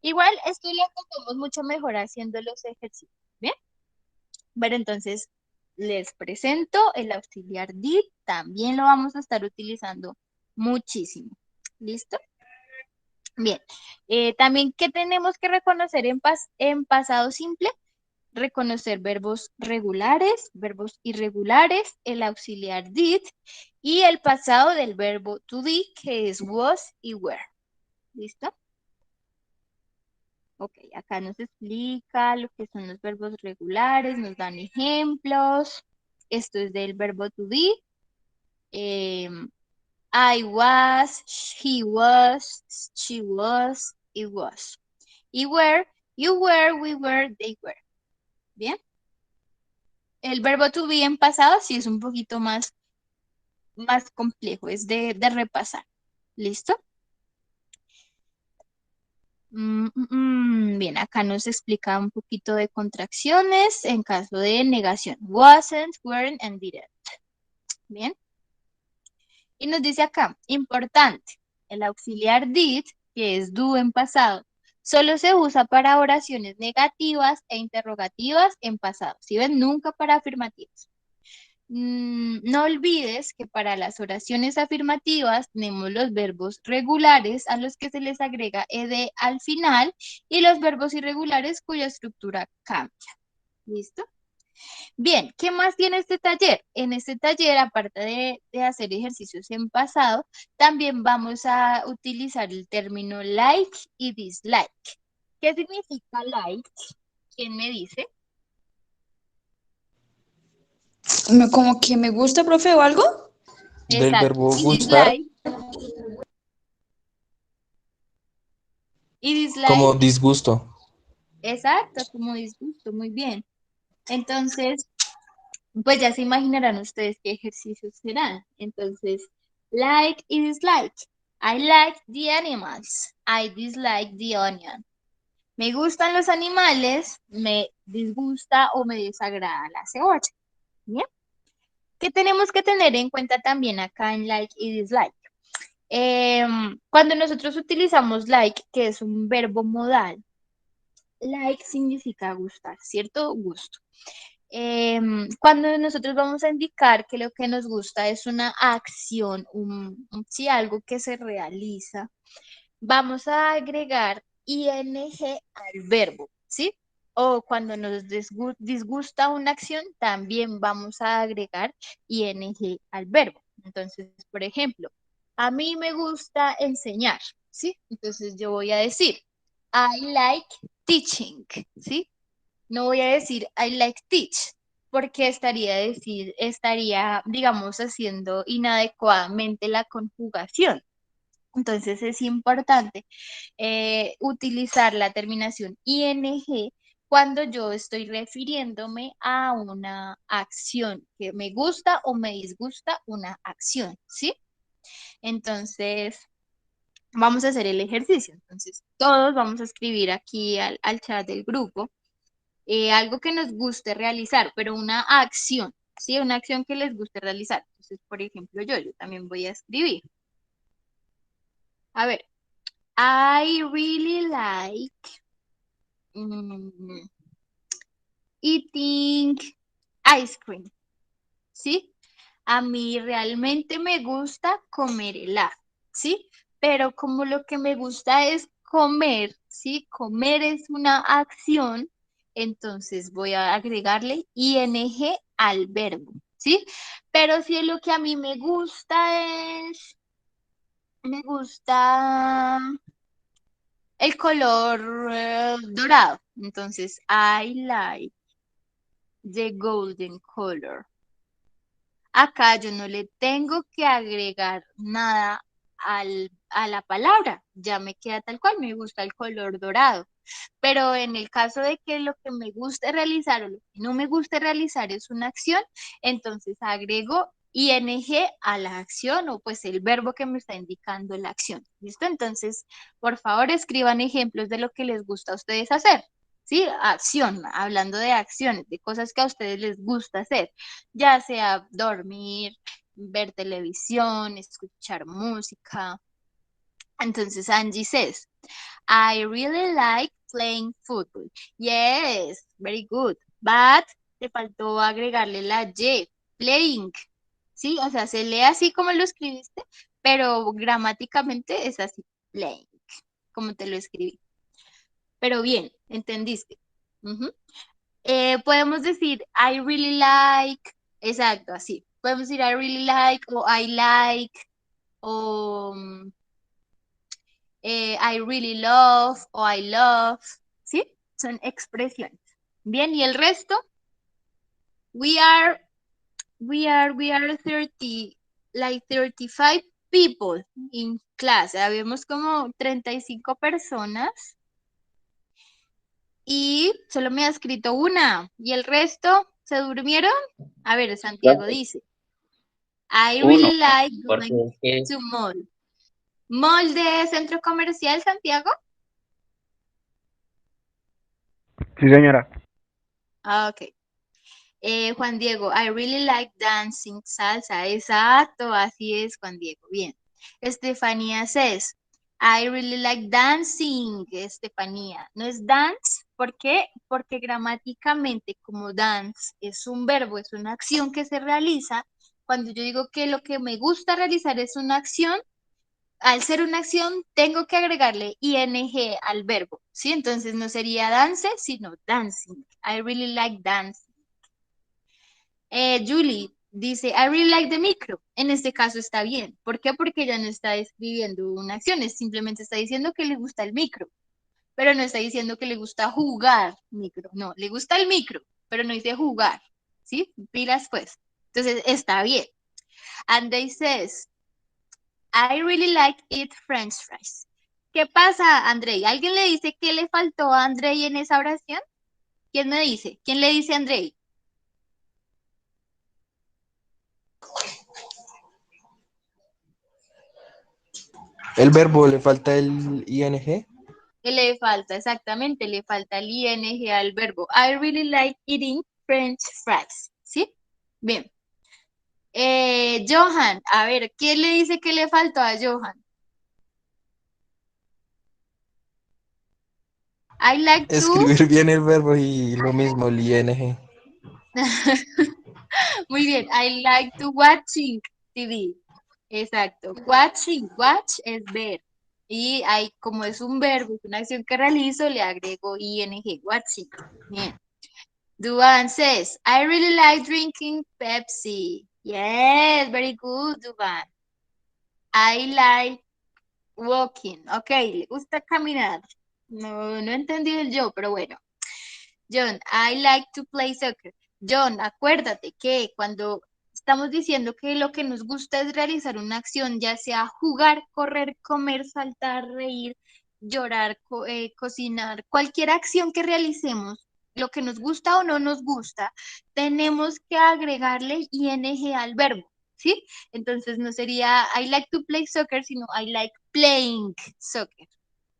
Igual esto lo entendemos mucho mejor haciendo los ejercicios. ¿Bien? Bueno, entonces les presento el auxiliar did. También lo vamos a estar utilizando muchísimo. ¿Listo? Bien. También, ¿qué tenemos que reconocer en pasado simple? Reconocer verbos regulares, verbos irregulares, el auxiliar did y el pasado del verbo to be, que es was y were. ¿Listo? Ok, acá nos explica lo que son los verbos regulares, nos dan ejemplos. Esto es del verbo to be. I was, he was, she was, it was. Y were, you were, we were, they were. ¿Bien? El verbo to be en pasado sí es un poquito más complejo, es de repasar. ¿Listo? Bien, acá nos explica un poquito de contracciones en caso de negación. Wasn't, weren't, and didn't. Bien. Y nos dice acá, importante, el auxiliar did, que es do en pasado, solo se usa para oraciones negativas e interrogativas en pasado. ¿Sí ven? Nunca para afirmativas. No olvides que para las oraciones afirmativas tenemos los verbos regulares a los que se les agrega ed al final y los verbos irregulares cuya estructura cambia. ¿Listo? Bien, ¿qué más tiene este taller? En este taller, aparte de hacer ejercicios en pasado, también vamos a utilizar el término like y dislike. ¿Qué significa like? ¿Quién me dice? Como que me gusta, profe, o algo. Del Exacto. verbo Y gustar, dislike. como disgusto. Exacto, como disgusto, muy bien. Entonces, pues ya se imaginarán ustedes qué ejercicios serán. Entonces, like y dislike. I like the animals. I dislike the onion. Me gustan los animales, me disgusta o me desagrada la cebolla. ¿Bien? ¿Qué tenemos que tener en cuenta también acá en like y dislike? Cuando nosotros utilizamos like, que es un verbo modal, like significa gustar, ¿cierto? Gusto. Cuando nosotros vamos a indicar que lo que nos gusta es una acción, sí, algo que se realiza, vamos a agregar ing al verbo, ¿sí? O cuando nos disgusta una acción, también vamos a agregar ing al verbo. Entonces, por ejemplo, a mí me gusta enseñar, ¿sí? Entonces yo voy a decir, I like teaching, ¿sí? No voy a decir I like teach, porque estaría, digamos, haciendo inadecuadamente la conjugación. Entonces es importante utilizar la terminación ing cuando yo estoy refiriéndome a una acción que me gusta o me disgusta una acción, ¿sí? Entonces, vamos a hacer el ejercicio. Entonces, todos vamos a escribir aquí al chat del grupo algo que nos guste realizar, pero una acción, ¿sí? Una acción que les guste realizar. Entonces, por ejemplo, yo también voy a escribir. A ver, I really like eating ice cream, ¿sí? A mí realmente me gusta comer helado, ¿sí? Pero como lo que me gusta es comer, ¿sí? Comer es una acción, entonces voy a agregarle ing al verbo, ¿sí? Pero si lo que a mí me gusta me gusta el color dorado, entonces I like the golden color. Acá yo no le tengo que agregar nada a la palabra, ya me queda tal cual, me gusta el color dorado. Pero en el caso de que lo que me guste realizar o lo que no me guste realizar es una acción, entonces agrego ing a la acción o pues el verbo que me está indicando la acción. ¿Listo? Entonces, por favor, escriban ejemplos de lo que les gusta a ustedes hacer. ¿Sí? Acción, hablando de acciones, de cosas que a ustedes les gusta hacer, ya sea dormir, ver televisión, escuchar música. Entonces Angie says, I really like playing football. Yes, very good. But te faltó agregarle la Y, playing. ¿Sí? O sea, se lee así como lo escribiste, pero gramáticamente es así, playing, como te lo escribí. Pero bien, entendiste. Ujú. Podemos decir, I really like, exacto, así. Podemos decir, I really like, o I like, o I really love, o I love, ¿sí? Son expresiones. Bien, y el resto, we are 30, like 35 people in class. Habemos como 35 personas. Y solo me ha escrito una. ¿Y el resto se durmieron? A ver, Santiago dice. I Uno, really like porque going es que to mall. ¿Mall de centro comercial, Santiago? Sí, señora. Ah, ok. Juan Diego, I really like dancing salsa. Exacto, así es, Juan Diego. Bien. Estefanía says, I really like dancing, Estefanía. ¿No es dance? ¿Por qué? Porque gramáticamente, como dance es un verbo, es una acción que se realiza. Cuando yo digo que lo que me gusta realizar es una acción, al ser una acción, tengo que agregarle ing al verbo, ¿sí? Entonces no sería dance, sino dancing. I really like dancing. Julie dice, I really like the micro. En este caso está bien. ¿Por qué? Porque ella no está escribiendo una acción, simplemente está diciendo que le gusta el micro, pero no está diciendo que le gusta jugar micro. No, le gusta el micro, pero no dice jugar. ¿Sí? Pilas pues. Entonces está bien. And they says, I really like eat French fries. ¿Qué pasa, Andrei? ¿Alguien le dice qué le faltó a Andrei en esa oración? ¿Quién me dice? ¿Quién le dice a Andrei? El verbo le falta el ing. ¿Qué le falta? Exactamente, le falta el ing al verbo. I really like eating French fries. ¿Sí? Bien. Johan, a ver, ¿quién le dice que le faltó a Johan? I like to. Escribir bien el verbo y lo mismo, el ing. Muy bien. I like to watching TV. Exacto. Watching, watch es ver. Y hay, como es un verbo, es una acción que realizo, le agrego ing, watching. Bien. Duan says, I really like drinking Pepsi. Yes, very good, Duan. I like walking. Ok, le gusta caminar. No entendí el yo, pero bueno. John, I like to play soccer. John, acuérdate que cuando estamos diciendo que lo que nos gusta es realizar una acción, ya sea jugar, correr, comer, saltar, reír, llorar, cocinar, cualquier acción que realicemos, lo que nos gusta o no nos gusta, tenemos que agregarle ing al verbo, ¿sí? Entonces no sería I like to play soccer, sino I like playing soccer.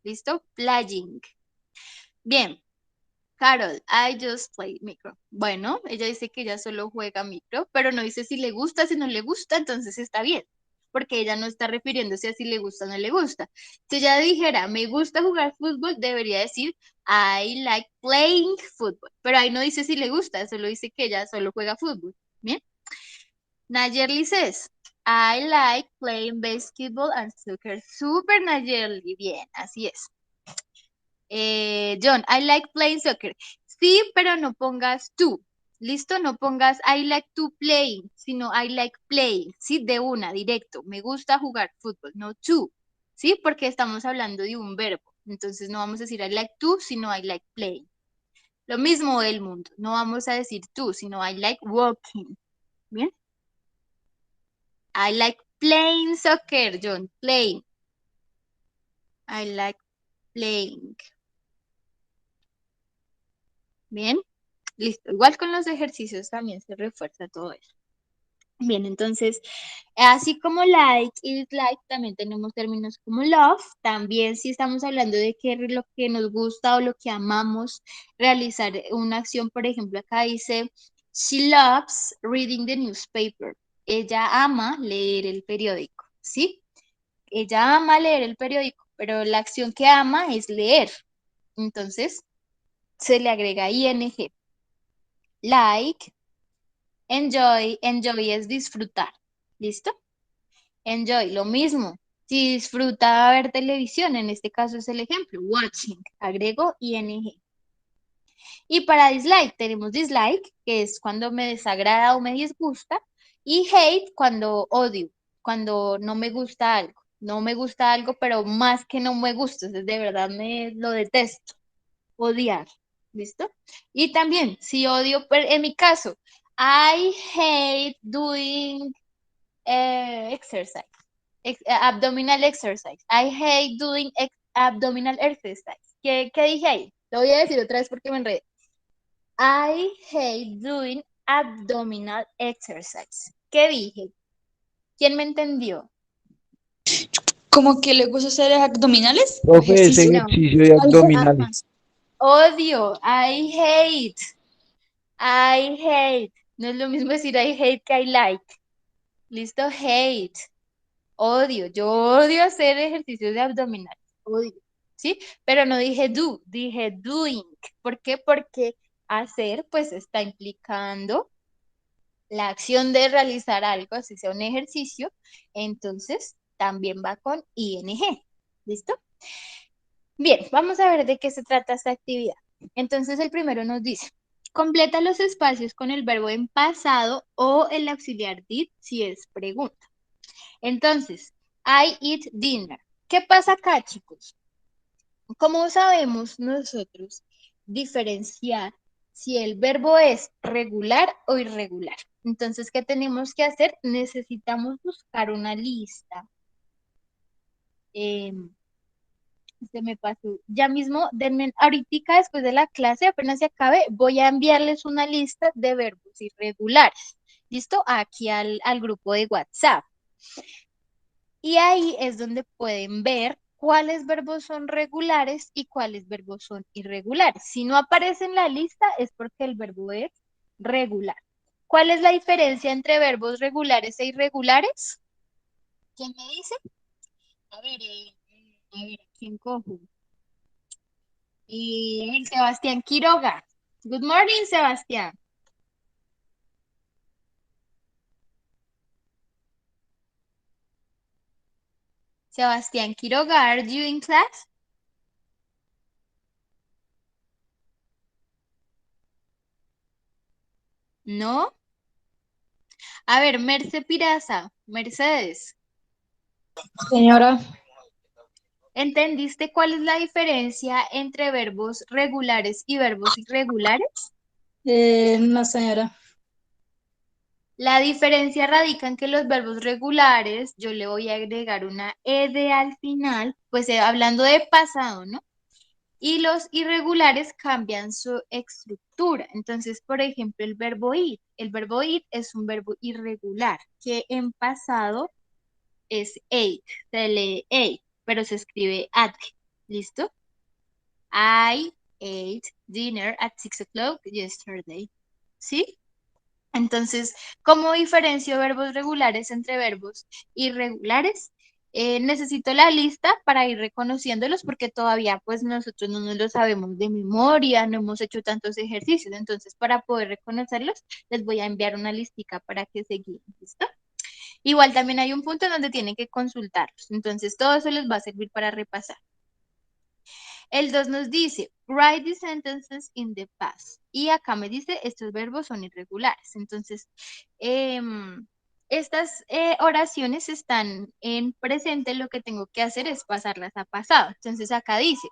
¿Listo? Playing. Bien. Carol, I just play micro. Bueno, ella dice que ella solo juega micro, pero no dice si le gusta, si no le gusta, entonces está bien, porque ella no está refiriéndose a si le gusta o no le gusta. Si ella dijera, me gusta jugar fútbol, debería decir, I like playing football, pero ahí no dice si le gusta, solo dice que ella solo juega fútbol. Bien. Nayerli says, I like playing basketball and soccer. Super Nayerli, bien, así es. John, I like playing soccer. sí, pero no pongas tú. ¿Listo? No pongas I like to play, sino I like playing, ¿sí? De una, directo. Me gusta jugar fútbol, no to, ¿sí? Porque estamos hablando de un verbo. Entonces no vamos a decir I like to, sino I like playing. Lo mismo del mundo. No vamos a decir to, sino I like walking. ¿Bien? I like playing soccer, John. Playing. I like playing. Bien, listo. Igual con los ejercicios también se refuerza todo eso. Bien, entonces, así como like y dislike, también tenemos términos como love. También si estamos hablando de que lo que nos gusta o lo que amamos realizar una acción, por ejemplo, acá dice, she loves reading the newspaper. Ella ama leer el periódico, ¿sí? Ella ama leer el periódico, pero la acción que ama es leer. Entonces, se le agrega ing. Like, enjoy es disfrutar. ¿Listo? Enjoy, lo mismo. Si disfruta ver televisión, en este caso es el ejemplo, watching, agrego ing. Y para dislike, tenemos dislike, que es cuando me desagrada o me disgusta, y hate cuando odio, cuando no me gusta algo. No me gusta algo, pero más que no me gusta, de verdad me lo detesto, odiar. ¿Listo? Y también, si odio, en mi caso, I hate doing exercise, abdominal exercise. I hate doing abdominal exercise. ¿Qué dije ahí? Lo voy a decir otra vez porque me enredé. I hate doing abdominal exercise. ¿Qué dije? ¿Quién me entendió? ¿Como que le gusta hacer abdominales o Profe, ese ejercicio? No. ejercicio de abdominales. Odio. I hate. I hate. No es lo mismo decir I hate que I like. Listo, hate. Odio. Yo odio hacer ejercicios de abdominales. Odio. ¿Sí? Pero no dije do, dije doing. ¿Por qué? Porque hacer pues está implicando la acción de realizar algo, así sea un ejercicio, entonces también va con ing. ¿Listo? Bien, vamos a ver de qué se trata esta actividad. Entonces el primero nos dice, completa los espacios con el verbo en pasado o el auxiliar did si es pregunta. Entonces, I eat dinner. ¿Qué pasa acá, chicos? ¿Cómo sabemos nosotros diferenciar si el verbo es regular o irregular? Entonces, ¿qué tenemos que hacer? Necesitamos buscar una lista. Se me pasó. Ya mismo, denme, ahorita después de la clase, apenas se acabe, voy a enviarles una lista de verbos irregulares. ¿Listo? Aquí al grupo de WhatsApp. Y ahí es donde pueden ver cuáles verbos son regulares y cuáles verbos son irregulares. Si no aparece en la lista es porque el verbo es regular. ¿Cuál es la diferencia entre verbos regulares e irregulares? ¿Quién me dice? A ver, ¿quién cojo? Y Sebastián Quiroga. Good morning, Sebastián. Sebastián Quiroga, are you in class? ¿No? A ver, Mercedes, Señora, ¿entendiste cuál es la diferencia entre verbos regulares y verbos irregulares? no, señora. La diferencia radica en que los verbos regulares, yo le voy a agregar una ed al final, pues hablando de pasado, ¿no? Y los irregulares cambian su estructura. Entonces, por ejemplo, el verbo ir. El verbo ir es un verbo irregular, que en pasado es ate, se lee ate, pero se escribe at. ¿Listo? I ate dinner at 6 o'clock yesterday. ¿Sí? Entonces, ¿cómo diferencio verbos regulares entre verbos irregulares? Necesito la lista para ir reconociéndolos porque todavía pues nosotros no nos lo sabemos de memoria, no hemos hecho tantos ejercicios. Entonces, para poder reconocerlos, les voy a enviar una listica para que se guíen. ¿Listo? Igual también hay un punto en donde tienen que consultarlos. Entonces, todo eso les va a servir para repasar. El 2 nos dice, write the sentences in the past. Y acá me dice, estos verbos son irregulares. Entonces, estas oraciones están en presente, lo que tengo que hacer es pasarlas a pasado. Entonces acá dice,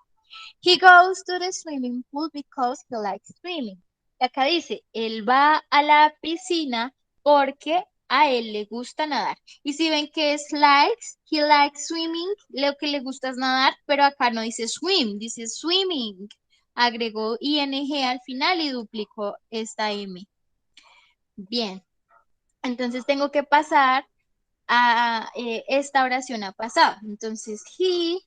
he goes to the swimming pool because he likes swimming. Y acá dice, él va a la piscina porque a él le gusta nadar. Y si ven que es likes, he likes swimming, lo que le gusta es nadar, pero acá no dice swim, dice swimming. Agregó ing al final y duplicó esta m. Bien, entonces tengo que pasar a esta oración a pasado. Entonces, he,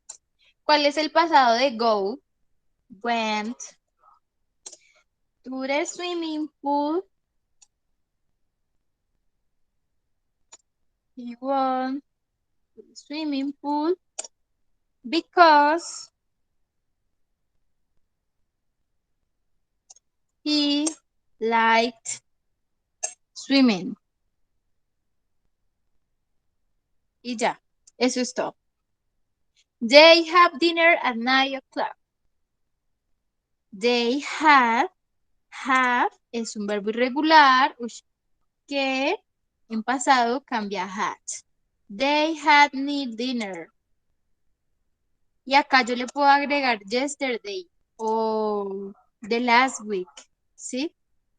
¿cuál es el pasado de go? Went to the swimming pool. He went to the swimming pool because he liked swimming. Y ya, eso es todo. They have dinner at 9 o'clock. They have es un verbo irregular que en pasado cambia had. They had dinner. Y acá yo le puedo agregar yesterday o the last week, ¿sí?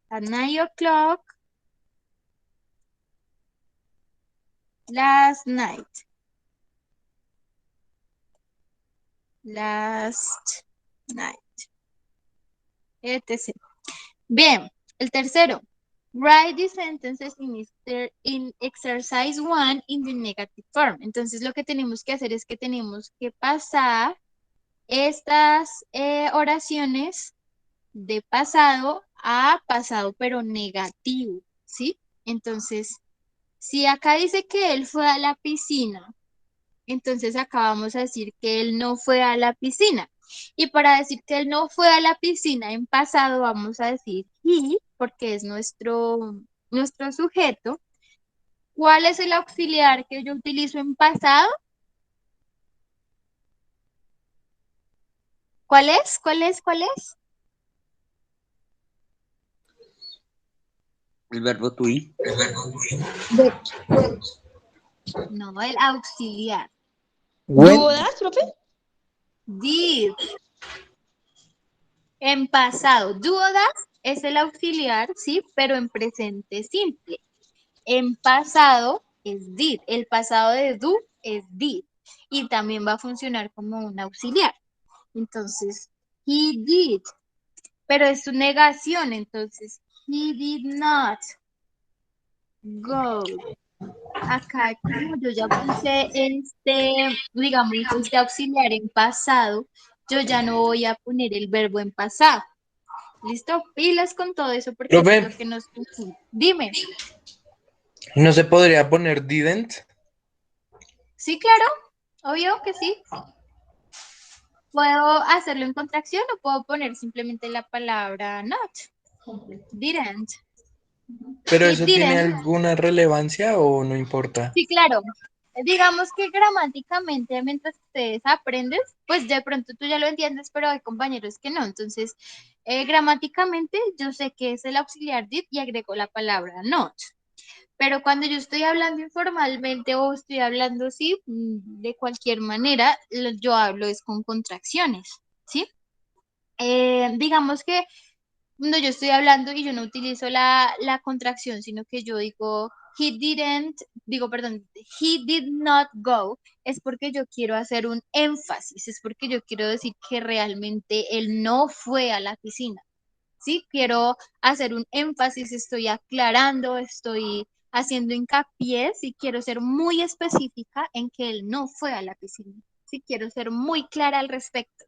At 9 o'clock last night. Last night. Etc. Bien, el tercero. Write the sentences in exercise 1 in the negative form. Entonces lo que tenemos que hacer es que tenemos que pasar estas oraciones de pasado a pasado pero negativo, ¿sí? Entonces, si acá dice que él fue a la piscina, entonces acá vamos a decir que él no fue a la piscina. Y para decir que él no fue a la piscina en pasado, vamos a decir he, porque es nuestro sujeto. ¿Cuál es el auxiliar que yo utilizo en pasado? ¿Cuál es? ¿Cuál es? ¿Cuál es? El verbo to be. No, el auxiliar. ¿Duo das, profe? Did. En pasado. Do that es el auxiliar, sí, pero en presente simple. En pasado es did. El pasado de do es did. Y también va a funcionar como un auxiliar. Entonces, he did. Pero es su negación. Entonces, he did not go. Acá, como yo ya puse digamos, este auxiliar en pasado, yo ya no voy a poner el verbo en pasado. ¿Listo? Pilas con todo eso porque eso es lo Profe, que nos confunde. Dime. ¿no se podría poner didn't? Sí, claro. Obvio que sí. Puedo hacerlo en contracción o puedo poner simplemente la palabra not. Didn't. ¿Pero He eso tiene didn't. alguna relevancia o no importa? Sí, claro. Digamos que gramáticamente, mientras ustedes aprenden, pues de pronto tú ya lo entiendes, pero hay compañeros que no. Entonces, gramáticamente yo sé que es el auxiliar did y agrego la palabra not. Pero cuando yo estoy hablando informalmente o estoy hablando así, de cualquier manera, yo hablo es con contracciones, ¿sí? Digamos que cuando yo estoy hablando y yo no utilizo la contracción, sino que yo digo, he did not go, es porque yo quiero hacer un énfasis, es porque yo quiero decir que realmente él no fue a la piscina, ¿sí? Quiero hacer un énfasis, estoy aclarando, estoy haciendo hincapié, sí, quiero ser muy específica en que él no fue a la piscina, sí, quiero ser muy clara al respecto.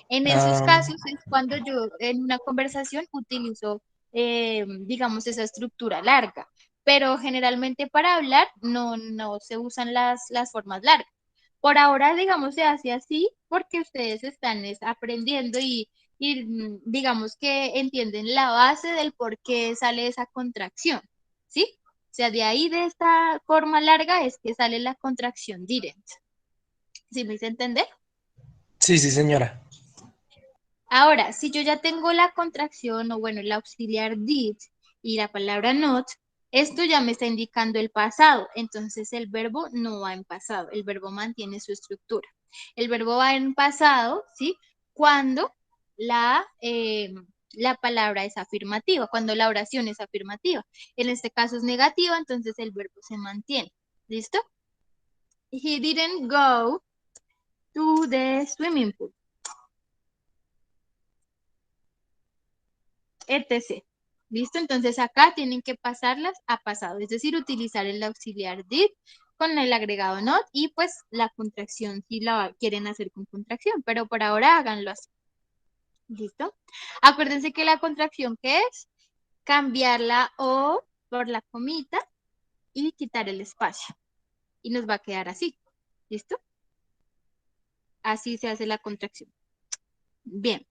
En esos Ah, casos es cuando yo en una conversación utilizo, digamos, esa estructura larga, pero generalmente para hablar no se usan las formas largas. Por ahora, digamos, se hace así porque ustedes están aprendiendo y digamos que entienden la base del por qué sale esa contracción, ¿sí? O sea, de ahí de esta forma larga es que sale la contracción direct. ¿Sí me hice entender? sí, sí, señora. Ahora, si yo ya tengo la contracción o bueno, el auxiliar did y la palabra not, esto ya me está indicando el pasado. Entonces el verbo no va en pasado, el verbo mantiene su estructura. El verbo va en pasado, ¿sí? Cuando la palabra es afirmativa, cuando la oración es afirmativa. En este caso es negativa, entonces el verbo se mantiene. ¿Listo? He didn't go to the swimming pool. Etc. ¿Listo? Entonces acá tienen que pasarlas a pasado, es decir, utilizar el auxiliar did con el agregado not y pues la contracción si la quieren hacer con contracción, pero por ahora háganlo así. ¿Listo? Acuérdense que la contracción, ¿qué es? Cambiar la O por la comita y quitar el espacio. Y nos va a quedar así. ¿Listo? Así se hace la contracción. Bien.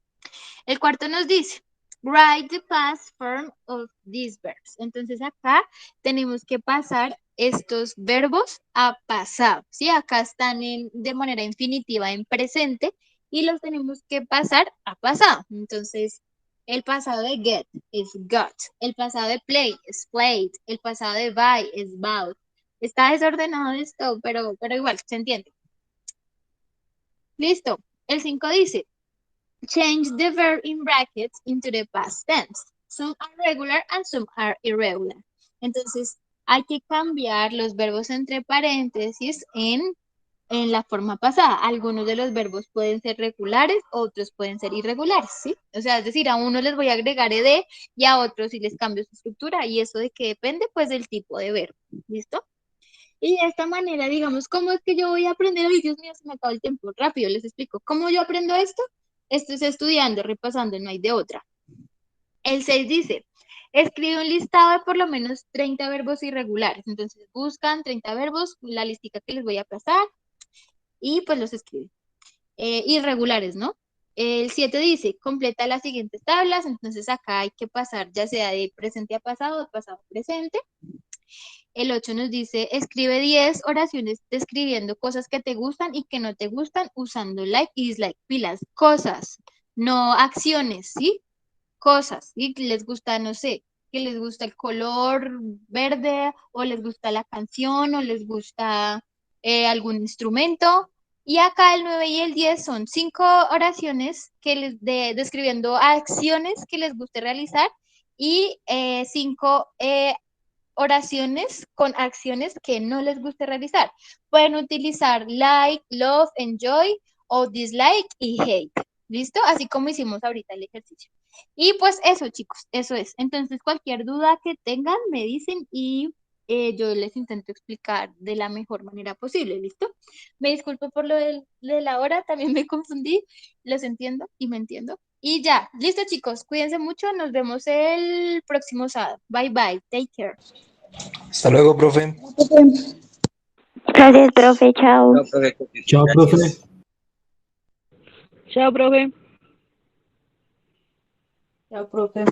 El cuarto nos dice, write the past form of these verbs. Entonces acá tenemos que pasar estos verbos a pasado. ¿Sí? Acá están de manera infinitiva en presente y los tenemos que pasar a pasado. Entonces, el pasado de get es got. El pasado de play es played. El pasado de buy es bought. Está desordenado esto, pero igual, se entiende. Listo. El 5 dice, change the verb in brackets into the past tense. Some are regular and some are irregular. Entonces, hay que cambiar los verbos entre paréntesis en la forma pasada. Algunos de los verbos pueden ser regulares, otros pueden ser irregulares, ¿sí? O sea, es decir, a unos les voy a agregar ed y a otros sí les cambio su estructura. ¿Y eso de qué depende? Pues del tipo de verbo. ¿Listo? Y de esta manera, digamos, ¿cómo es que yo voy a aprender? Ay, Dios mío, se me acaba el tiempo. Rápido, les explico. ¿Cómo yo aprendo esto? Esto es estudiando, repasando, no hay de otra. El 6 dice, escribe un listado de por lo menos 30 verbos irregulares. Entonces buscan 30 verbos, la listica que les voy a pasar, y pues los escriben. Irregulares, ¿no? El 7 dice, completa las siguientes tablas. Entonces acá hay que pasar ya sea de presente a pasado, de pasado a presente. El 8 nos dice, escribe 10 oraciones describiendo cosas que te gustan y que no te gustan usando like y dislike. Pilas, cosas, no acciones, ¿sí? Cosas, ¿sí? Que les gusta, no sé, que les gusta el color verde o les gusta la canción o les gusta algún instrumento. Y acá el 9 y el 10 son 5 oraciones que describiendo acciones que les guste realizar y 5 oraciones con acciones que no les guste realizar. Pueden utilizar like, love, enjoy o dislike y hate. ¿Listo? Así como hicimos ahorita el ejercicio. Y pues eso, chicos, eso es. Entonces, cualquier duda que tengan, me dicen y yo les intento explicar de la mejor manera posible. ¿Listo? Me disculpo por lo de la hora, también me confundí. Los entiendo y me entiendo. Y ya, listo chicos, cuídense mucho, nos vemos el próximo sábado. Bye bye, take care. Hasta luego, profe. Gracias, profe, chao. No, profe, Chao, profe. gracias. Chao, profe. Chao, profe.